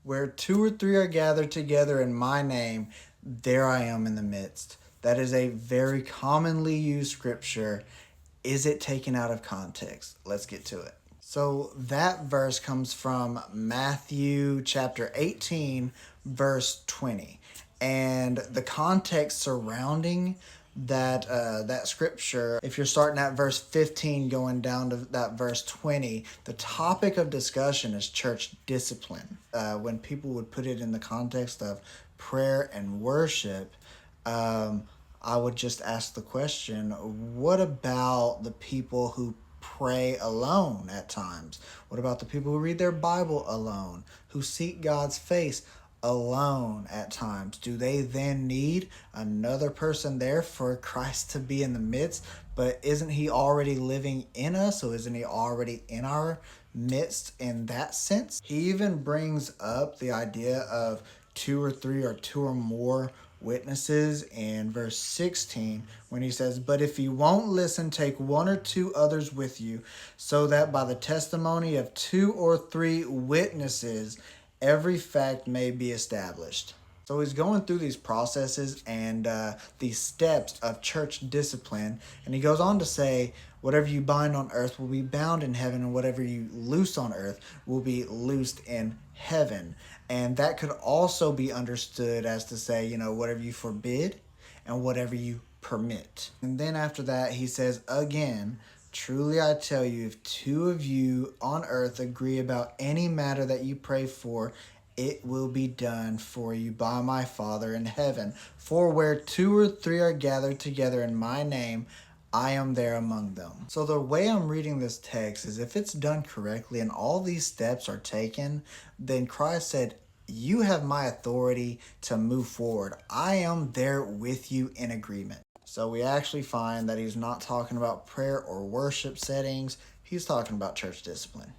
Where two or three are gathered together in my name, there I am in the midst. That is a very commonly used scripture. Is it taken out of context? Let's get to it. So that verse comes from Matthew chapter 18, verse 20. And the context surrounding that scripture, if you're starting at verse 15 going down to that verse 20, the topic of discussion is church discipline. When people would put it in the context of prayer and worship, I would just ask the question, what about the people who pray alone at times? What about the people who read their Bible alone, who seek God's face alone at times? Do they then need another person there for Christ to be in the midst? But isn't he already living in us? So isn't he already in our midst in that sense? He even brings up the idea of two or three or two or more witnesses in verse 16 when he says, "But if you won't listen, take one or two others with you, so that by the testimony of two or three witnesses every fact may be established." So he's going through these processes and these steps of church discipline. And he goes on to say, whatever you bind on earth will be bound in heaven, and whatever you loose on earth will be loosed in heaven. And that could also be understood as to say, whatever you forbid and whatever you permit. And then after that, he says again, "Truly I tell you, if two of you on earth agree about any matter that you pray for, it will be done for you by my Father in heaven. For where two or three are gathered together in my name, I am there among them." So the way I'm reading this text is, if it's done correctly and all these steps are taken, then Christ said, you have my authority to move forward. I am there with you in agreement. So we actually find that he's not talking about prayer or worship settings. He's talking about church discipline.